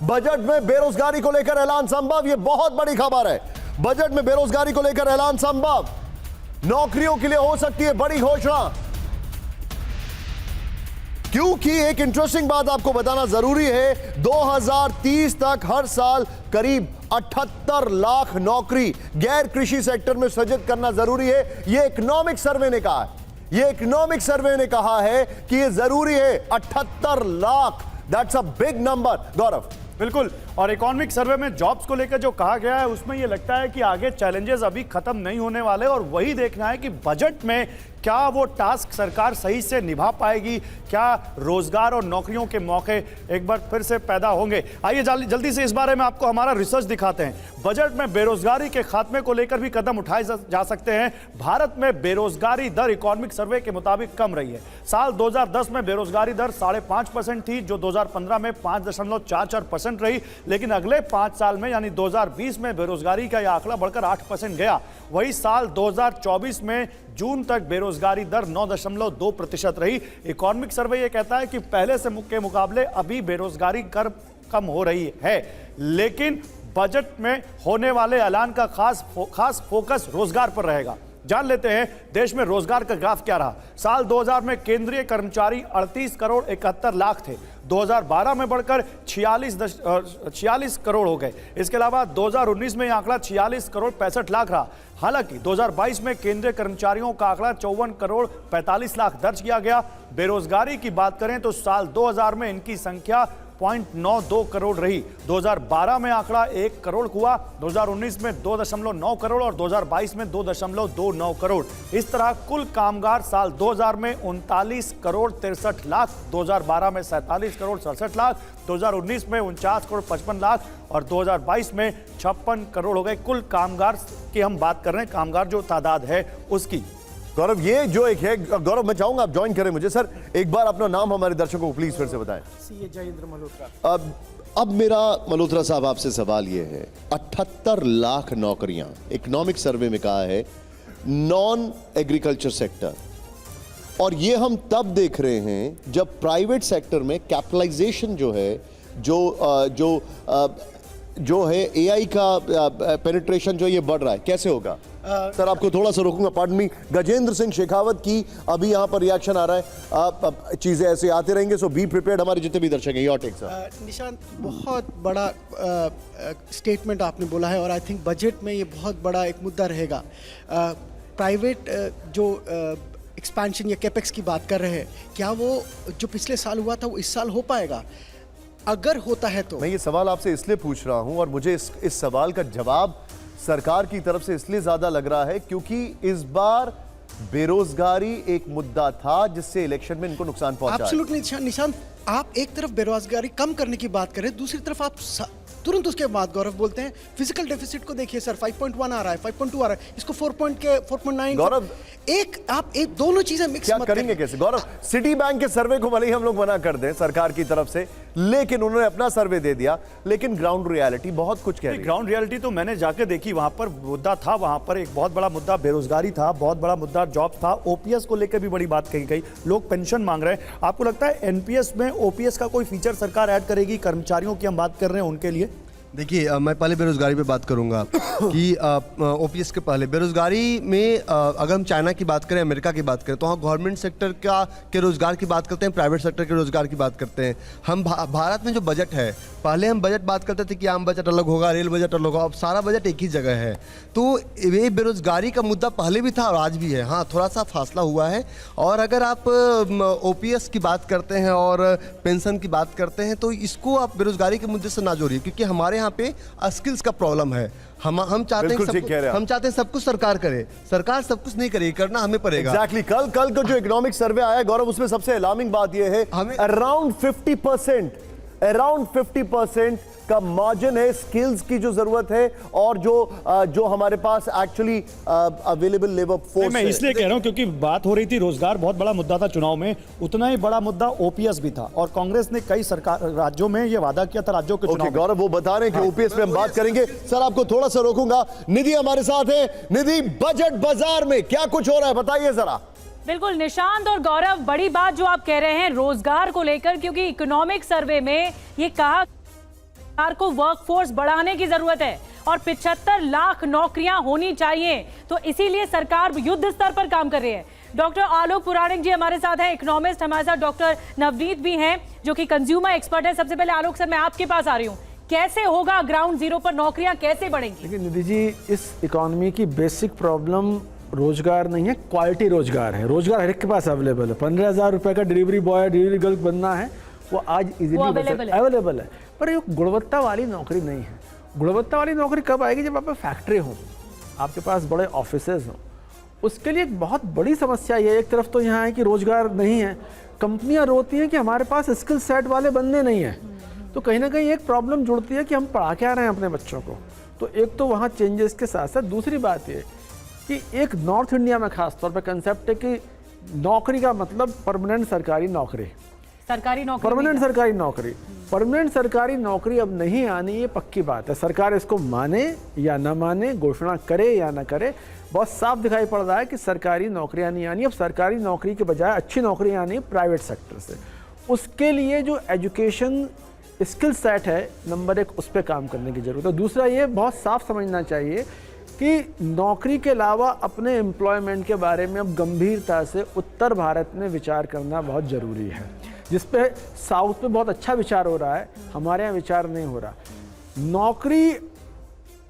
Budget में बेरोजगारी को लेकर ऐलान संभव, यह बहुत बड़ी खबर है। बजट में बेरोजगारी को लेकर ऐलान संभव, नौकरियों के लिए हो सकती है बड़ी घोषणा। क्योंकि एक इंटरेस्टिंग बात आपको बताना जरूरी है, 2030 तक हर साल करीब 78 लाख नौकरी गैर कृषि सेक्टर में सृजित करना जरूरी है। यह इकोनॉमिक सर्वे ने कहा है, यह इकोनॉमिक सर्वे ने कहा है कि यह जरूरी है। 78 lakh, that's a big number. Gaurav, बिल्कुल, और इकोनॉमिक सर्वे में जॉब्स को लेकर जो कहा गया है उसमें यह लगता है कि आगे चैलेंजेस अभी खत्म नहीं होने वाले, और वही देखना है कि बजट में क्या वो टास्क सरकार सही से निभा पाएगी, क्या रोजगार और नौकरियों के मौके एक बार फिर से पैदा होंगे। आइए जल्दी से इस बारे में आपको हमारा रिसर्च दिखाते हैं। बजट में बेरोजगारी के खात्मे को लेकर भी कदम उठाए जा सकते हैं। भारत में बेरोजगारी दर इकोनॉमिक सर्वे के मुताबिक कम रही है। साल 2010 में बेरोजगारी दर 5.5% थी, जो 2015 में 5.44% रही, लेकिन अगले 5 साल में यानी 2020 में बेरोजगारी का यह आंकड़ा बढ़कर 8% गया। वही साल 2024 में जून तक बेरोजगारी दर 9.2% रही। इकोनॉमिक सर्वे यह कहता है कि पहले से के मुकाबले अभी बेरोजगारी कम हो रही है, लेकिन बजट में होने वाले ऐलान का खास फोकस रोजगार पर रहेगा। जान लेते हैं देश में रोजगार का ग्राफ क्या रहा। साल 2000 में केंद्रीय कर्मचारी 38 करोड़ 71 लाख थे, 2012 में बढ़कर 46 करोड़ हो गए। इसके अलावा 2019 में यह आंकड़ा 46 करोड़ 65 लाख रहा। हालांकि 2022 में केंद्रीय कर्मचारियों का आंकड़ा 54 करोड़ 45 लाख दर्ज किया गया। बेरोजगारी की बात करें तो साल 2000 में इनकी संख्या 0.92 करोड़ रही, 2012 में आंकड़ा 1 करोड़ हुआ, 2019 में 2.9 करोड़ और 2022 में 2.29 करोड़। इस तरह कुल कामगार साल 2000 में 39 करोड़ 63 लाख, 2012 में 47 करोड़ 67 लाख, 2019 में 49 करोड़ 55 लाख और 2022 में 56 करोड़ हो गए। कुल कामगार की हम बात कर रहे हैं, कामगार जो तादाद है उसकी। गौरव, ये जो एक है, गौरव मैं चाहूंगा आप ज्वाइन करें मुझे। सर एक बार अपना नाम हमारे दर्शकों को प्लीज फिर से बताएं। सीए जयेंद्र मल्होत्रा। अब मेरा मल्होत्रा साहब आपसे सवाल ये है, 78 लाख नौकरियां इकोनॉमिक सर्वे में कहा है नॉन एग्रीकल्चर सेक्टर, और ये हम तब देख रहे हैं जब प्राइवेट सेक्टर में कैपिटलाइजेशन जो है, जो है एआई का पेनिट्रेशन जो ये बढ़ रहा है, कैसे होगा? सर आपको थोड़ा सा रोकूंगा, पार्डन मी। गजेंद्र सिंह शेखावत की अभी यहां पर रिएक्शन आ रहा है। चीजें ऐसे आते रहेंगे, सो बी प्रिपेयर्ड। हमारे जितने भी दर्शक हैं, योर टेक सर। निशांत, बहुत बड़ा स्टेटमेंट आपने बोला है, और आई थिंक बजट में ये बहुत बड़ा एक मुद्दा रहेगा। प्राइवेट जो एक्सपेंशन या कैपेक्स की बात कर रहे हैं, क्या वो जो पिछले साल हुआ था वो इस साल हो पाएगा? अगर होता है तो। मैं ये सवाल आपसे इसलिए पूछ रहा हूं, और मुझे इस सवाल का जवाब सरकार की तरफ से इसलिए ज्यादा लग रहा है क्योंकि इस बार बेरोजगारी एक मुद्दा था जिससे इलेक्शन में इनको नुकसान पहुंचा। एब्सोल्युटली निशांत, आप एक तरफ बेरोजगारी कम करने की बात करें, दूसरी तरफ आप तुरंत उसके बाद गौरव बोलते हैं फिजिकल डेफिसिट को देखिए सर, 5.1 आ रहा है, 5.2 आ रहा है, इसको 4.9। गौरव, आप दोनों चीजें मिक्स क्या करेंगे कैसे? गौरव, सिटी बैंक के सर्वे को भले ही हम लोग मना कर दें सरकार की तरफ से, लेकिन उन्होंने अपना सर्वे दे दिया, लेकिन ग्राउंड रियलिटी बहुत कुछ कह रही है। ग्राउंड रियलिटी तो मैंने जाके देखी, वहां पर मुद्दा था, वहां पर एक बहुत बड़ा मुद्दा बेरोजगारी था, बहुत बड़ा मुद्दा जॉब था, ओपीएस को लेकर भी बड़ी बात कही गई, लोग पेंशन मांग रहे हैं। आपको लगता है एनपीएस में ओपीएस का कोई फीचर सरकार ऐड करेगी? कर्मचारियों की हम बात कर रहे हैं उनके लिए। देखिए, मैं पहले बेरोजगारी पे बात करूंगा कि ओपीएस के पहले बेरोजगारी में अगर हम चाइना की बात करें, अमेरिका की बात करें, तो हम गवर्नमेंट सेक्टर के रोजगार की बात करते हैं, प्राइवेट सेक्टर के रोजगार की बात करते हैं। हम भारत में जो बजट है, पहले हम बजट बात करते थे कि आम बजट अलग होगा, रेल बजट अलग होगा, अब सारा बजट एक ही जगह है। तो ये बेरोजगारी का मुद्दा पहले भी था और आज भी है। हाँ, थोड़ा सा फासला हुआ है। और अगर आप ओपीएस की बात करते हैं और पेंशन की बात करते हैं, तो इसको आप बेरोजगारी के मुद्दे से ना जोड़िए, क्योंकि हमारे यहाँ पे स्किल्स का प्रॉब्लम है। हम चाहते हैं सब कुछ सरकार करे, सरकार सब कुछ नहीं करेगी, करना हमें पड़ेगा। एग्जैक्टली। कल को जो इकोनॉमिक सर्वे आया गौरव, उसमें सबसे अलार्मिंग बात यह है, अराउंड 50% का मार्जिन है स्किल्स की जो जरूरत है, और जो हमारे पास एक्चुअली अवेलेबल लेबर फोर्स। मैं इसलिए कह रहा हूं क्योंकि बात हो रही थी, रोजगार बहुत बड़ा मुद्दा था चुनाव में, उतना ही बड़ा मुद्दा ओपीएस भी था, और कांग्रेस ने कई सरकार राज्यों में यह वादा किया था राज्यों के चुनाव। गौरव वो बता रहे हैं कि ओपीएस पे हम बात करेंगे। सर आपको थोड़ा सा रोकूंगा, निधि हमारे साथ है। निधि, बजट बाजार में क्या कुछ हो रहा है बताइए जरा। बिल्कुल निशांत और गौरव, बड़ी बात जो आप कह रहे हैं रोजगार को लेकर, क्योंकि इकोनॉमिक सर्वे में ये कहा सरकार को वर्कफोर्स बढ़ाने की जरूरत है और 75 लाख नौकरियां होनी चाहिए। तो इसीलिए सरकार युद्ध स्तर पर काम कर रही है। डॉक्टर आलोक पुराणिक जी हमारे साथ हैं, इकोनॉमिस्ट। हमारे साथ डॉक्टर नवनीत भी हैं जो कि कंज्यूमर एक्सपर्ट है। सबसे पहले आलोक सर, मैं आपके पास आ रही हूँ, कैसे होगा ग्राउंड जीरो पर नौकरियां कैसे बढ़ेंगी? देखिए निधि जी, इस इकोनॉमी की बेसिक प्रॉब्लम रोजगार नहीं है, क्वालिटी रोजगार है। रोजगार हर एक के पास अवेलेबल है। 15,000 रुपए का डिलीवरी बॉय, डिलीवरी गर्ल बनना है, वो आज इजीली अवेलेबल है, पर ये गुणवत्ता वाली नौकरी नहीं है। गुणवत्ता वाली नौकरी कब आएगी? जब आप फैक्ट्री हो, आपके पास बड़े ऑफिसेज हों। उसके लिए एक बहुत बड़ी समस्या ये, एक तरफ तो यहाँ है कि रोजगार नहीं है, कंपनियां रोती हैं कि हमारे पास स्किल सेट वाले बंदे नहीं हैं, तो कहीं ना कहीं एक प्रॉब्लम जुड़ती है कि हम पढ़ा क्या रहे हैं अपने बच्चों को। तो एक तो वहाँ चेंजेस के साथ साथ दूसरी बात ये कि एक नॉर्थ इंडिया में खास तौर पर कंसेप्ट है कि नौकरी का मतलब परमानेंट सरकारी नौकरी, परमानेंट सरकारी नौकरी। परमानेंट सरकारी नौकरी अब नहीं आनी, ये पक्की बात है। सरकार इसको माने या ना माने, घोषणा करे या ना करे, बहुत साफ दिखाई पड़ रहा है कि सरकारी नौकरियां नहीं आनी। अब सरकारी नौकरी के बजाय अच्छी नौकरियां आनी प्राइवेट सेक्टर से। उसके लिए जो एजुकेशन स्किल सेट है, नंबर 1, उस पर काम करने की जरूरत है। दूसरा, ये बहुत साफ समझना चाहिए कि नौकरी के अलावा अपने एम्प्लॉयमेंट के बारे में अब गंभीरता से उत्तर भारत में विचार करना बहुत ज़रूरी है, जिस पे साउथ में बहुत अच्छा विचार हो रहा है, हमारे यहाँ विचार नहीं हो रहा। नौकरी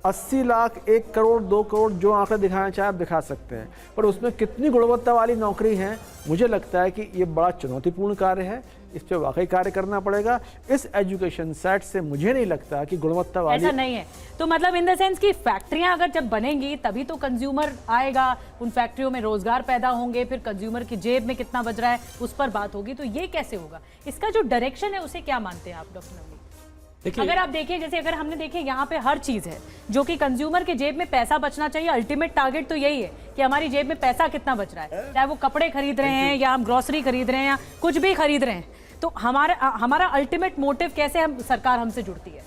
80 लाख, 1 करोड़, 2 करोड़, जो आंकड़े दिखाना चाहे आप दिखा सकते हैं, पर उसमें कितनी गुणवत्ता वाली नौकरी है, मुझे लगता है कि ये बड़ा चुनौतीपूर्ण कार्य है। इस पे वाकई कार्य करना पड़ेगा। इस एजुकेशन सेट से मुझे नहीं लगता कि गुणवत्ता वाली ऐसा नहीं है। तो मतलब इन द सेंस कि फैक्ट्रियां अगर जब बनेंगी तभी तो कंज्यूमर आएगा, उन फैक्ट्रियों में रोजगार पैदा होंगे, फिर कंज्यूमर की जेब में कितना बच रहा है उस पर बात होगी। तो ये कैसे होगा? इसका जो डायरेक्शन है उसे क्या मानते हैं आप डॉक्टर नवनीत? अगर आप देखें, जैसे अगर हमने देखे यहाँ पे हर चीज है जो कि कंज्यूमर के जेब में पैसा बचना चाहिए। अल्टीमेट टारगेट तो यही है कि हमारी जेब में पैसा कितना बच रहा है, चाहे वो कपड़े खरीद रहे हैं या हम ग्रोसरी खरीद रहे हैं या कुछ भी खरीद रहे हैं। तो हमारा अल्टीमेट मोटिव कैसे सरकार हमसे जुड़ती है?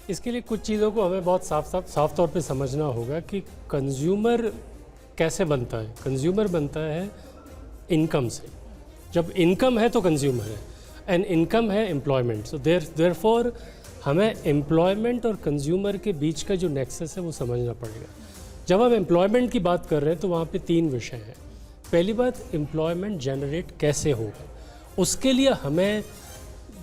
इसके लिए कुछ चीज़ों को हमें बहुत साफ तौर पे समझना होगा कि कंज्यूमर कैसे बनता है। कंज्यूमर बनता है इनकम से। जब इनकम है तो कंज्यूमर है, एंड इनकम है एम्प्लॉयमेंट। सो देयरफॉर हमें एम्प्लॉयमेंट और कंज्यूमर के बीच का जो नेक्सस है वो समझना पड़ेगा। जब हम एम्प्लॉयमेंट की बात कर रहे हैं तो वहाँ पे 3 विषय हैं। पहली बात, एम्प्लॉयमेंट जनरेट कैसे होगा, उसके लिए हमें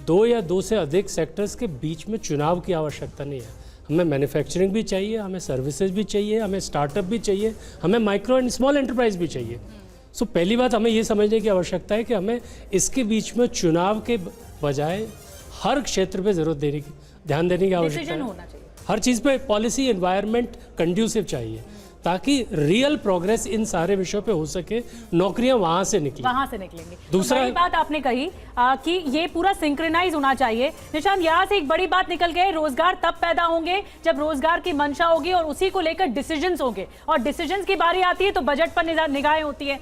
2 या 2 से अधिक सेक्टर्स के बीच में चुनाव की आवश्यकता नहीं है। हमें मैन्युफैक्चरिंग भी चाहिए, हमें सर्विसेज भी चाहिए, हमें स्टार्टअप भी चाहिए, हमें माइक्रो एंड स्मॉल एंटरप्राइज भी चाहिए। सो पहली बात हमें ये समझने की आवश्यकता है कि हमें इसके बीच में चुनाव के बजाय हर क्षेत्र पे ज़रूरत देने की, ध्यान देने की आवश्यकता है। हर चीज़ पे पॉलिसी एनवायरनमेंट कंड्यूसिव चाहिए ताकि रियल प्रोग्रेस इन सारे विषयों पे हो सके, नौकरियां वहां से निकलेंगी। दूसरा तो बड़ी बात आपने कही कि ये पूरा सिंक्रोनाइज होना चाहिए। निशांत, यहाँ से एक बड़ी बात निकल गई, रोजगार तब पैदा होंगे जब रोजगार की मंशा होगी और उसी को लेकर डिसीजंस होंगे, और डिसीजंस की बारी आती है तो बजट पर निगाहें होती है।